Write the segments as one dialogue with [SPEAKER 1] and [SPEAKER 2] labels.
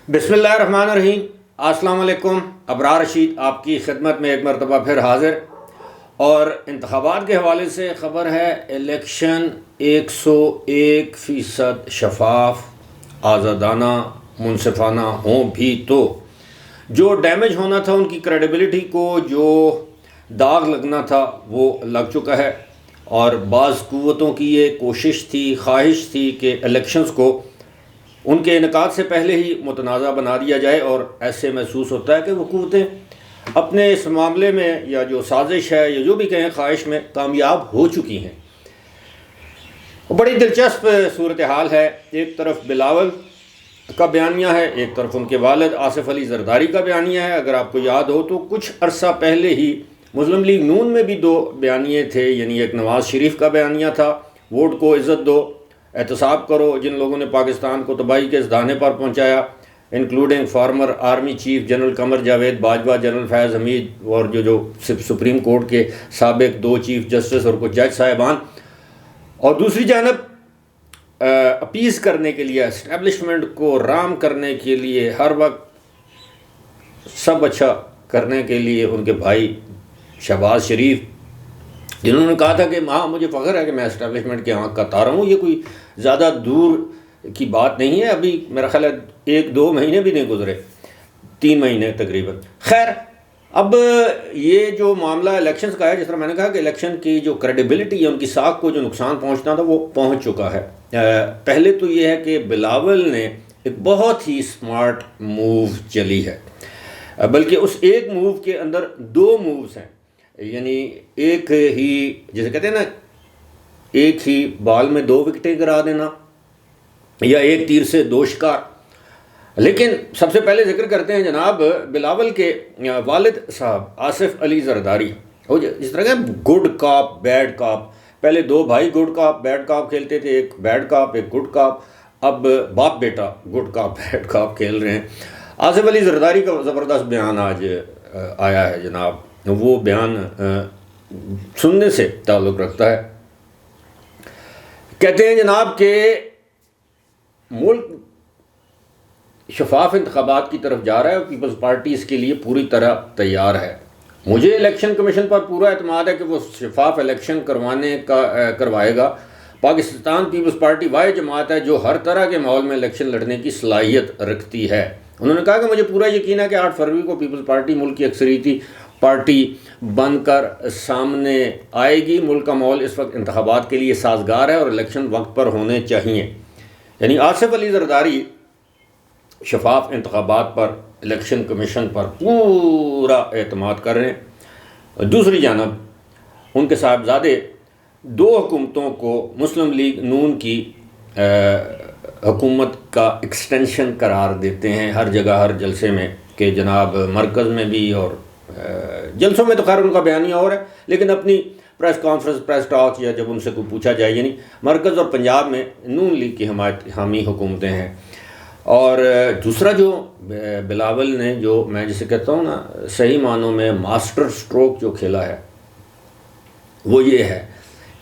[SPEAKER 1] بسم اللہ الرحمن الرحیم۔ السلام علیکم۔ ابرار رشید آپ کی خدمت میں ایک مرتبہ پھر حاضر، اور انتخابات کے حوالے سے خبر ہے الیکشن 101% شفاف، آزادانہ، منصفانہ ہوں بھی تو جو ڈیمیج ہونا تھا ان کی کریڈیبلٹی کو، جو داغ لگنا تھا وہ لگ چکا ہے، اور بعض قوتوں کی یہ کوشش تھی، خواہش تھی کہ الیکشنز کو ان کے انعقاد سے پہلے ہی متنازع بنا دیا جائے، اور ایسے محسوس ہوتا ہے کہ وہ قوتیں اپنے اس معاملے میں یا جو سازش ہے یا جو بھی کہیں خواہش میں کامیاب ہو چکی ہیں۔ بڑی دلچسپ صورتحال ہے، ایک طرف بلاول کا بیانیہ ہے، ایک طرف ان کے والد آصف علی زرداری کا بیانیہ ہے۔ اگر آپ کو یاد ہو تو کچھ عرصہ پہلے ہی مسلم لیگ نون میں بھی دو بیانیے تھے، یعنی ایک نواز شریف کا بیانیہ تھا، ووٹ کو عزت دو، احتساب کرو جن لوگوں نے پاکستان کو تباہی کے اس دہانے پر پہنچایا، including former army chief general Qamar Javed Bajwa, general Faiz Hameed, اور جو سپریم کورٹ کے سابق 2 چیف جسٹس اور کچھ جج صاحبان، اور دوسری جانب اپیز کرنے کے لیے، اسٹیبلشمنٹ کو رام کرنے کے لیے، ہر وقت سب اچھا کرنے کے لیے ان کے بھائی شہباز شریف، جنہوں نے کہا تھا کہ ہاں مجھے فخر ہے کہ میں اسٹیبلشمنٹ کے آنکھ کا تارا ہوں۔ یہ کوئی زیادہ دور کی بات نہیں ہے، ابھی میرا خیال ہے 1-2 مہینے بھی نہیں گزرے، 3 مہینے تقریباً۔ خیر، اب یہ جو معاملہ الیکشنز کا ہے، جس طرح میں نے کہا کہ الیکشن کی جو کریڈیبلٹی ہے، ان کی ساکھ کو جو نقصان پہنچنا تھا وہ پہنچ چکا ہے۔ پہلے تو یہ ہے کہ بلاول نے ایک بہت ہی سمارٹ موو چلی ہے، بلکہ اس ایک موو کے اندر 2 مووز ہیں، یعنی ایک ہی، جیسے کہتے ہیں نا، ایک ہی بال میں 2 وکٹیں گرا دینا، یا ایک تیر سے 2 شکار۔ لیکن سب سے پہلے ذکر کرتے ہیں جناب بلاول کے والد صاحب آصف علی زرداری، جس طرح کا گڈ کاپ بیڈ کاپ، پہلے 2 بھائی گڈ کاپ بیڈ کاپ کھیلتے تھے، ایک بیڈ کاپ ایک گڈ کاپ، اب باپ بیٹا گڈ کاپ بیڈ کاپ کھیل رہے ہیں۔ آصف علی زرداری کا زبردست بیان آج آیا ہے جناب، وہ بیان سننے سے تعلق رکھتا ہے۔ کہتے ہیں جناب کہ ملک شفاف انتخابات کی طرف جا رہا ہے، اور پیپلز پارٹی اس کے لیے پوری طرح تیار ہے۔ مجھے الیکشن کمیشن پر پورا اعتماد ہے کہ وہ شفاف الیکشن کروائے گا۔ پاکستان پیپلز پارٹی واحد جماعت ہے جو ہر طرح کے ماحول میں الیکشن لڑنے کی صلاحیت رکھتی ہے۔ انہوں نے کہا کہ مجھے پورا یقین ہے کہ 8 فروری کو پیپلز پارٹی ملک کی اکثریتی پارٹی بن کر سامنے آئے گی۔ ملک کا ماحول اس وقت انتخابات کے لیے سازگار ہے اور الیکشن وقت پر ہونے چاہیے۔ یعنی آصف علی زرداری شفاف انتخابات پر، الیکشن کمیشن پر پورا اعتماد کر رہے ہیں۔ دوسری جانب ان کے صاحبزادے 2 حکومتوں کو مسلم لیگ نون کی حکومت کا ایکسٹینشن قرار دیتے ہیں ہر جگہ، ہر جلسے میں، کہ جناب مرکز میں بھی، اور جلسوں میں تو خیر ان کا بیانیہ اور ہے، لیکن اپنی پریس کانفرنس، پریس ٹاک، یا جب ان سے کوئی پوچھا جائے، یعنی مرکز اور پنجاب میں نون لیگ کی حامی حکومتیں ہیں۔ اور دوسرا جو بلاول نے، جو میں جسے کہتا ہوں نا صحیح معنوں میں ماسٹر سٹروک جو کھیلا ہے، وہ یہ ہے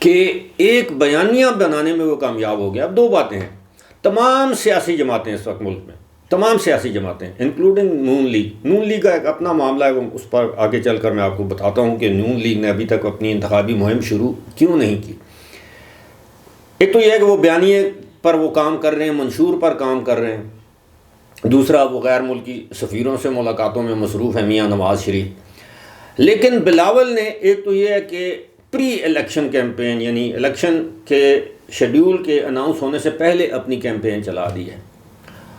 [SPEAKER 1] کہ ایک بیانیہ بنانے میں وہ کامیاب ہو گیا۔ اب 2 باتیں ہیں، تمام سیاسی جماعتیں اس وقت ملک میں، تمام سیاسی جماعتیں انکلوڈنگ نون لیگ کا ایک اپنا معاملہ ہے، اس پر آگے چل کر میں آپ کو بتاتا ہوں کہ نون لیگ نے ابھی تک اپنی انتخابی مہم شروع کیوں نہیں کی۔ ایک تو یہ ہے کہ وہ بیانیے پر وہ کام کر رہے ہیں، منشور پر کام کر رہے ہیں، دوسرا وہ غیر ملکی سفیروں سے ملاقاتوں میں مصروف ہے میاں نواز شریف۔ لیکن بلاول نے ایک تو یہ ہے کہ پری الیکشن کیمپین، یعنی الیکشن کے شیڈیول کے اناؤنس ہونے سے پہلے اپنی کیمپین چلا دی ہے،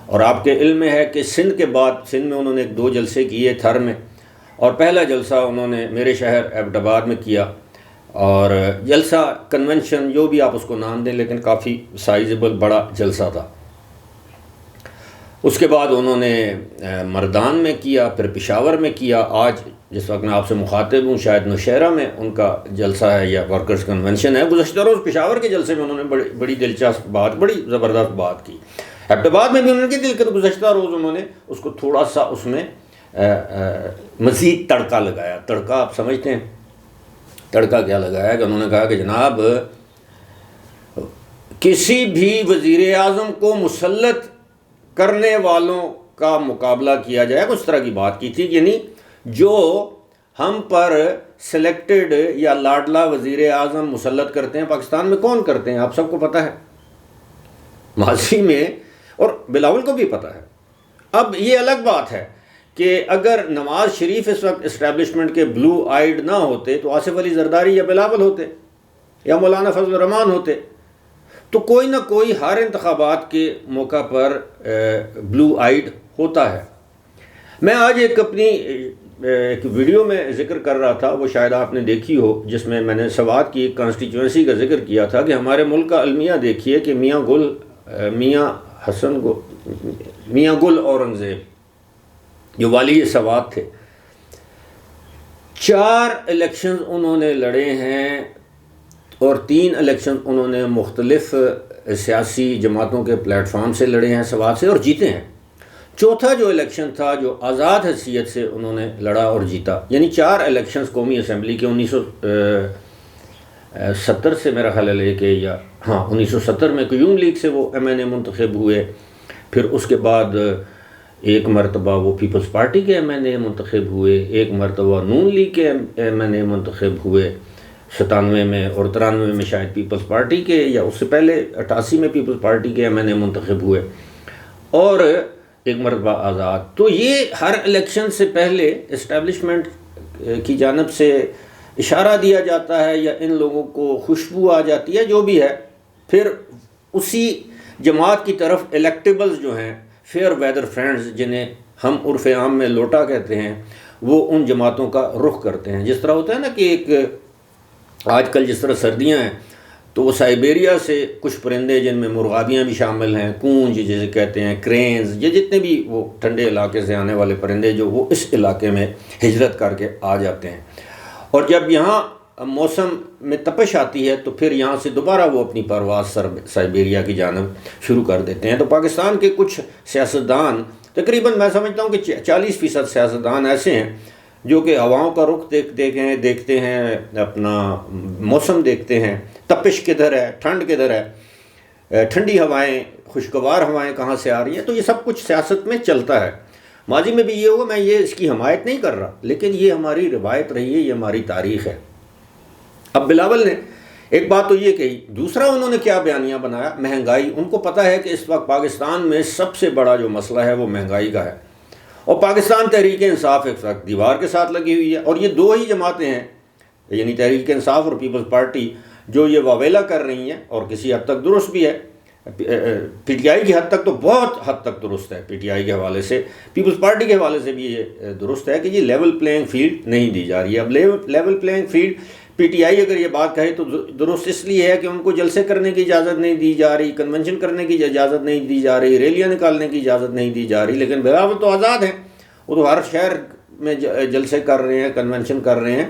[SPEAKER 1] اور آپ کے علم میں ہے کہ سندھ کے بعد، سندھ میں انہوں نے 2 جلسے کیے تھر میں، اور پہلا جلسہ انہوں نے میرے شہر ایبٹ آباد میں کیا، اور جلسہ کنونشن جو بھی آپ اس کو نام دیں، لیکن کافی سائزیبل بڑا جلسہ تھا۔ اس کے بعد انہوں نے مردان میں کیا، پھر پشاور میں کیا، آج جس وقت میں آپ سے مخاطب ہوں شاید نوشہرہ میں ان کا جلسہ ہے یا ورکرز کنونشن ہے۔ گزشتہ روز پشاور کے جلسے میں انہوں نے بڑی دلچسپ بات، بڑی زبردست بات کی۔ ایبٹ آباد میں بھی انہوں نے کی، گزشتہ روز انہوں نے اس کو تھوڑا سا اس میں مزید تڑکا لگایا۔ تڑکا آپ سمجھتے ہیں تڑکا کیا لگایا؟ کہ انہوں نے کہا کہ جناب کسی بھی وزیر اعظم کو مسلط کرنے والوں کا مقابلہ کیا جائے، کچھ طرح کی بات کی تھی، یعنی جو ہم پر سلیکٹڈ یا لاڈلا وزیر اعظم مسلط کرتے ہیں پاکستان میں کون کرتے ہیں، آپ سب کو پتہ ہے ماضی میں، اور بلاول کو بھی پتہ ہے۔ اب یہ الگ بات ہے کہ اگر نواز شریف اس وقت اسٹیبلشمنٹ کے بلو آئیڈ نہ ہوتے تو آصف علی زرداری یا بلاول ہوتے یا مولانا فضل الرحمان ہوتے، تو کوئی نہ کوئی ہر انتخابات کے موقع پر بلو آئیڈ ہوتا ہے۔ میں آج ایک ویڈیو میں ذکر کر رہا تھا، وہ شاید آپ نے دیکھی ہو، جس میں میں نے سوات کی ایک کانسٹیچوئنسی کا ذکر کیا تھا کہ ہمارے ملک کا المیہ دیکھیے کہ میاں گل اورنگزیب جو والی سوات تھے، 4 الیکشنز انہوں نے لڑے ہیں اور 3 الیکشن انہوں نے مختلف سیاسی جماعتوں کے پلیٹ فارم سے لڑے ہیں سوات سے اور جیتے ہیں۔ چوتھا جو الیکشن تھا جو آزاد حیثیت سے انہوں نے لڑا اور جیتا، یعنی 4 الیکشنز قومی اسمبلی کے 1970 سے میرا خیال ہے کہ 1970 میں قیوم لیگ سے وہ ایم این اے منتخب ہوئے، پھر اس کے بعد ایک مرتبہ وہ پیپلز پارٹی کے ایم این اے منتخب ہوئے، ایک مرتبہ نون لیگ کے ایم این اے منتخب ہوئے 97 میں، اور 93 میں شاید پیپلز پارٹی کے، یا اس سے پہلے 88 میں پیپلز پارٹی کے ایم این اے منتخب ہوئے، اور ایک مرتبہ آزاد۔ تو یہ ہر الیکشن سے پہلے اسٹیبلشمنٹ کی جانب سے اشارہ دیا جاتا ہے یا ان لوگوں کو خوشبو آ جاتی ہے، جو بھی ہے، پھر اسی جماعت کی طرف الیکٹیبلز جو ہیں، فیئر ویدر فرینڈز جنہیں ہم عرف عام میں لوٹا کہتے ہیں، وہ ان جماعتوں کا رخ کرتے ہیں۔ جس طرح ہوتا ہے نا کہ ایک آج کل جس طرح سردیاں ہیں تو وہ سائبیریا سے کچھ پرندے جن میں مرغابیاں بھی شامل ہیں، کونج جسے کہتے ہیں، کرینز، یہ جتنے بھی وہ ٹھنڈے علاقے سے آنے والے پرندے جو وہ اس علاقے میں ہجرت کر کے آ جاتے ہیں، اور جب یہاں موسم میں تپش آتی ہے تو پھر یہاں سے دوبارہ وہ اپنی پرواز سائبیریا کی جانب شروع کر دیتے ہیں۔ تو پاکستان کے کچھ سیاستدان، تقریباً میں سمجھتا ہوں کہ 40% سیاستدان ایسے ہیں جو کہ ہواؤں کا رخ دیکھتے ہیں، اپنا موسم دیکھتے ہیں، تپش کدھر ہے، ٹھنڈ کدھر ہے، ٹھنڈی ہوائیں، خوشگوار ہوائیں کہاں سے آ رہی ہیں، تو یہ سب کچھ سیاست میں چلتا ہے۔ ماضی میں بھی یہ ہوا، میں یہ اس کی حمایت نہیں کر رہا، لیکن یہ ہماری روایت رہی ہے، یہ ہماری تاریخ ہے۔ اب بلاول نے ایک بات تو یہ کہی، دوسرا انہوں نے کیا بیانیہ بنایا، مہنگائی۔ ان کو پتہ ہے کہ اس وقت پاکستان میں سب سے بڑا جو مسئلہ ہے وہ مہنگائی کا ہے، اور پاکستان تحریک انصاف اس وقت دیوار کے ساتھ لگی ہوئی ہے، اور یہ 2 ہی جماعتیں ہیں، یعنی تحریک انصاف اور پیپلز پارٹی، جو یہ واویلا کر رہی ہیں، اور کسی حد تک درست بھی ہے۔ پی ٹی آئی کی حد تک تو بہت حد تک درست ہے، پی ٹی آئی کے حوالے سے، پیپلز پارٹی کے حوالے سے بھی یہ درست ہے کہ یہ لیول پلینگ فیلڈ نہیں دی جا رہی ہے۔ اب level playing field P T I اگر یہ بات کہے تو درست اس لیے ہے کہ ان کو جلسے کرنے کی اجازت نہیں دی جا رہی، کنونشن کرنے کی اجازت نہیں دی جا رہی، ریلیاں نکالنے کی اجازت نہیں دی جا رہی، لیکن بلاول تو آزاد ہیں، وہ تو ہر شہر میں جلسے کر رہے ہیں، کنونشن کر رہے ہیں،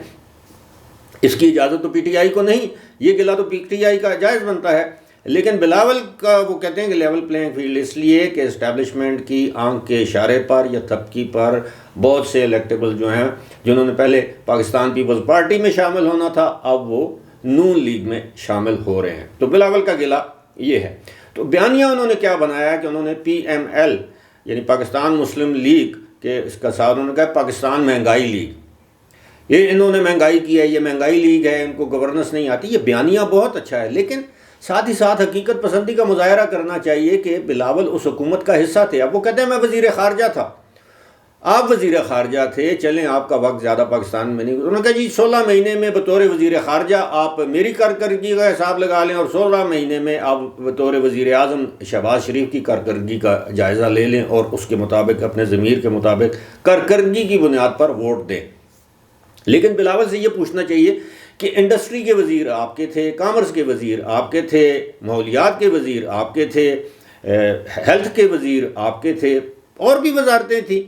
[SPEAKER 1] اس کی اجازت تو پی ٹی آئی کو نہیں، یہ گلا تو پی ٹی آئی کا جائز بنتا ہے۔ لیکن بلاول کا وہ کہتے ہیں کہ لیول پلینگ فیلڈ اس لیے کہ اسٹیبلشمنٹ کی آنکھ کے اشارے پر یا تھپکی پر بہت سے الیکٹیبل جو ہیں، جنہوں نے پہلے پاکستان پیپلز پارٹی میں شامل ہونا تھا، اب وہ نون لیگ میں شامل ہو رہے ہیں۔ تو بلاول کا گلا یہ ہے۔ تو بیانیہ انہوں نے کیا بنایا کہ انہوں نے پی ایم ایل یعنی پاکستان مسلم لیگ کے اس کا ساتھ انہوں نے کہا پاکستان مہنگائی لیگ، یہ انہوں نے مہنگائی کی ہے، یہ مہنگائی لیگ ہے، ان کو گورننس نہیں آتی۔ یہ بیانیہ بہت اچھا ہے، لیکن ساتھ ہی ساتھ حقیقت پسندی کا مظاہرہ کرنا چاہیے کہ بلاول اس حکومت کا حصہ تھے۔ اب وہ کہتے ہیں میں وزیر خارجہ تھا، آپ وزیر خارجہ تھے، چلیں آپ کا وقت زیادہ پاکستان میں نہیں، انہوں نے کہا جی 16 مہینے میں بطور وزیر خارجہ آپ میری کارکردگی کا حساب لگا لیں، اور 16 مہینے میں آپ بطور وزیر اعظم شہباز شریف کی کارکردگی کا جائزہ لے لیں، اور اس کے مطابق اپنے ضمیر کے مطابق کارکردگی کی بنیاد پر ووٹ دیں۔ لیکن بلاول سے یہ پوچھنا چاہیے کہ انڈسٹری کے وزیر آپ کے تھے، کامرس کے وزیر آپ کے تھے، ماحولیات کے وزیر آپ کے تھے، ہیلتھ کے وزیر آپ کے تھے، اور بھی وزارتیں تھیں،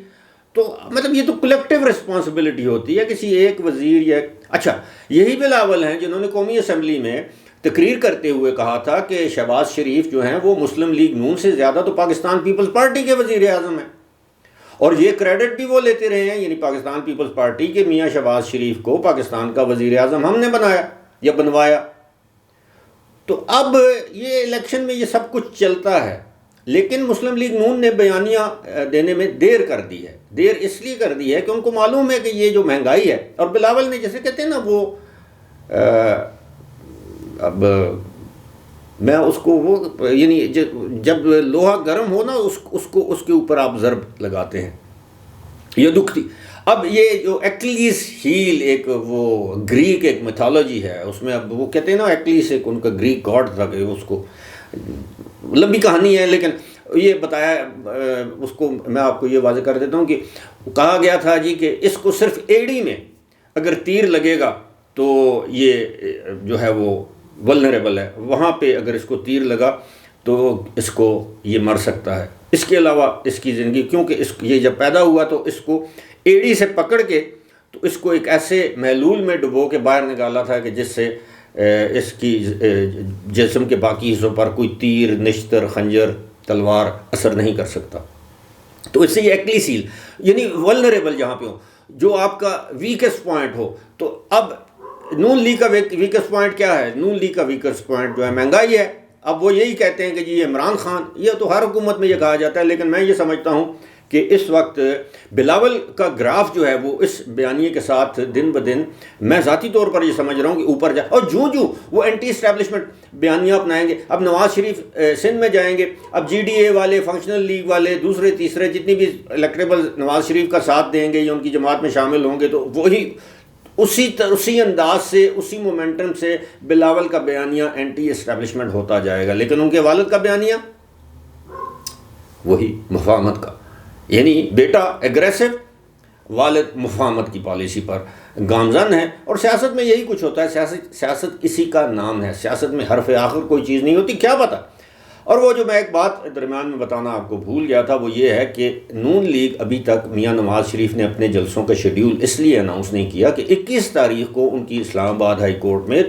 [SPEAKER 1] تو مطلب یہ تو کلیکٹیو رسپانسبلٹی ہوتی ہے کسی ایک وزیر یا اچھا یہی بلاول ہیں جنہوں نے قومی اسمبلی میں تقریر کرتے ہوئے کہا تھا کہ شہباز شریف جو ہیں وہ مسلم لیگ نون سے زیادہ تو پاکستان پیپلز پارٹی کے وزیر اعظم ہیں، اور یہ کریڈٹ بھی وہ لیتے رہے ہیں، یعنی پاکستان پیپلز پارٹی کے میاں شہباز شریف کو پاکستان کا وزیر اعظم ہم نے بنایا یا بنوایا۔ تو اب یہ الیکشن میں یہ سب کچھ چلتا ہے، لیکن مسلم لیگ نون نے بیانیہ دینے میں دیر کر دی ہے. دیر اس لیے کر دی ہے کہ ان کو معلوم ہے کہ یہ جو مہنگائی ہے، اور بلاول نے جیسے کہتے ہیں نا وہ اب میں اس کو وہ یعنی جب لوہا گرم ہو نا اس کے اوپر آپ ضرب لگاتے ہیں، یہ دکھتی. اب یہ جو ایکلیس ہیل ایک وہ گریک ایک میتھالوجی ہے، اس میں اب وہ کہتے ہیں نا ایکلیس ایک ان کا گریک گاڈ تھا، کہ اس کو لمبی کہانی ہے لیکن یہ بتایا اس کو میں آپ کو یہ واضح کر دیتا ہوں کہ کہا گیا تھا جی کہ اس کو صرف ایڑی میں اگر تیر لگے گا تو یہ جو ہے وہ ولنریبل ہے، وہاں پہ اگر اس کو تیر لگا تو اس کو یہ مر سکتا ہے. اس کے علاوہ اس کی زندگی، کیونکہ یہ جب پیدا ہوا تو اس کو ایڑی سے پکڑ کے تو اس کو ایک ایسے محلول میں ڈبو کے باہر نکالا تھا کہ جس سے اس کی جسم کے باقی حصوں پر کوئی تیر، نشتر، خنجر، تلوار اثر نہیں کر سکتا. تو اس سے یہ ایکلی سیل یعنی ولنریبل جہاں پہ ہو، جو آپ کا ویکسٹ پوائنٹ ہو. تو اب نون لیگ کا ویکسٹ پوائنٹ کیا ہے؟ نون لیگ کا ویکسٹ پوائنٹ جو ہے مہنگائی ہے. اب وہ یہی کہتے ہیں کہ جی عمران خان، یہ تو ہر حکومت میں یہ کہا جاتا ہے، لیکن میں یہ سمجھتا ہوں کہ اس وقت بلاول کا گراف جو ہے وہ اس بیانیے کے ساتھ دن بدن میں ذاتی طور پر یہ سمجھ رہا ہوں کہ اوپر جائے، اور جو وہ اینٹی اسٹیبلشمنٹ بیانیہ اپنائیں گے. اب نواز شریف سندھ میں جائیں گے، اب جی ڈی اے والے، فنکشنل لیگ والے، دوسرے تیسرے جتنی بھی الیکٹریبل نواز شریف کا ساتھ دیں گے یا ان کی جماعت میں شامل ہوں گے، تو وہی اسی انداز سے، اسی مومنٹم سے بلاول کا بیانیہ اینٹی اسٹیبلشمنٹ ہوتا جائے گا. لیکن ان کے والد کا بیانیہ وہی مفاہمت کا، یعنی بیٹا ایگریسو، والد مفاہمت کی پالیسی پر گامزن ہے. اور سیاست میں یہی کچھ ہوتا ہے. سیاست کسی کا نام ہے، سیاست میں حرف آخر کوئی چیز نہیں ہوتی، کیا پتہ. اور وہ جو میں ایک بات درمیان میں بتانا آپ کو بھول گیا تھا، وہ یہ ہے کہ نون لیگ ابھی تک میاں نواز شریف نے اپنے جلسوں کا شیڈیول اس لیے اناؤنس نہیں کیا کہ 21 تاریخ کو ان کی اسلام آباد ہائی کورٹ میں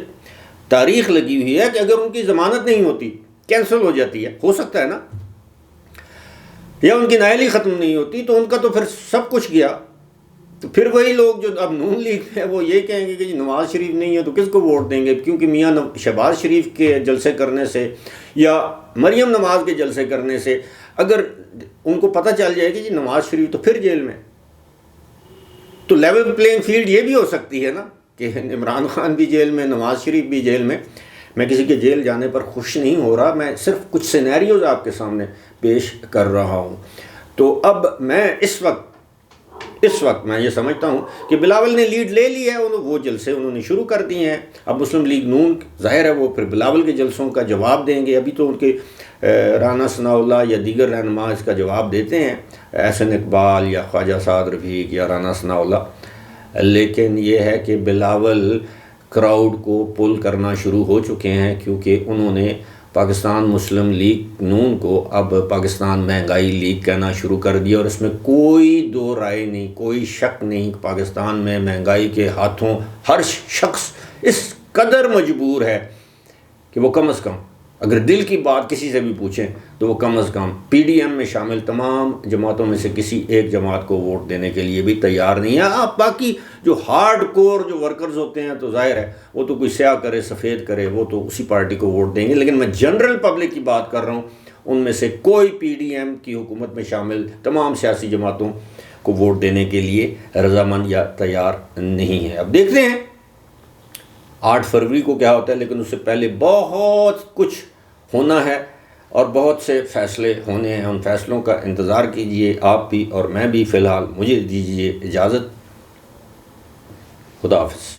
[SPEAKER 1] تاریخ لگی ہوئی ہے کہ اگر ان کی ضمانت نہیں ہوتی، کینسل ہو جاتی ہے، ہو سکتا ہے نا، یا ان کی نااہلی ختم نہیں ہوتی، تو ان کا تو پھر سب کچھ گیا. تو پھر وہی لوگ جو اب نون لیگ میں وہ یہ کہیں گے کہ جی نواز شریف نہیں ہے تو کس کو ووٹ دیں گے، کیونکہ میاں شہباز شریف کے جلسے کرنے سے یا مریم نواز کے جلسے کرنے سے اگر ان کو پتہ چل جائے کہ جی نواز شریف تو پھر جیل میں، تو لیول پلینگ فیلڈ یہ بھی ہو سکتی ہے نا کہ عمران خان بھی جیل میں، نواز شریف بھی جیل میں. میں کسی کے جیل جانے پر خوش نہیں ہو رہا، میں صرف کچھ سینیریوز آپ کے سامنے پیش کر رہا ہوں. تو اب میں اس وقت میں یہ سمجھتا ہوں کہ بلاول نے لیڈ لے لی ہے، وہ جلسے انہوں نے شروع کر دیے ہیں. اب مسلم لیگ نون ظاہر ہے وہ پھر بلاول کے جلسوں کا جواب دیں گے. ابھی تو ان کے رانا ثناء اللہ یا دیگر رہنما اس کا جواب دیتے ہیں، احسن اقبال یا خواجہ سعد رفیق یا رانا ثناء اللہ. لیکن یہ ہے کہ بلاول کراؤڈ کو پل کرنا شروع ہو چکے ہیں، کیونکہ انہوں نے پاکستان مسلم لیگ نون کو اب پاکستان مہنگائی لیگ کہنا شروع کر دیا. اور اس میں کوئی دو رائے نہیں، کوئی شک نہیں کہ پاکستان میں مہنگائی کے ہاتھوں ہر شخص اس قدر مجبور ہے کہ وہ کم از کم اگر دل کی بات کسی سے بھی پوچھیں تو وہ کم از کم پی ڈی ایم میں شامل تمام جماعتوں میں سے کسی ایک جماعت کو ووٹ دینے کے لیے بھی تیار نہیں ہے. آپ باقی جو ہارڈ کور جو ورکرز ہوتے ہیں تو ظاہر ہے وہ تو کوئی سیاہ کرے سفید کرے وہ تو اسی پارٹی کو ووٹ دیں گے. لیکن میں جنرل پبلک کی بات کر رہا ہوں، ان میں سے کوئی پی ڈی ایم کی حکومت میں شامل تمام سیاسی جماعتوں کو ووٹ دینے کے لیے رضامند یا تیار نہیں ہے. اب دیکھتے ہیں 8 فروری کو کیا ہوتا ہے، لیکن اس سے پہلے بہت کچھ ہونا ہے اور بہت سے فیصلے ہونے ہیں. ان فیصلوں کا انتظار کیجئے آپ بھی اور میں بھی. فی الحال مجھے دیجیے اجازت. خدا حافظ.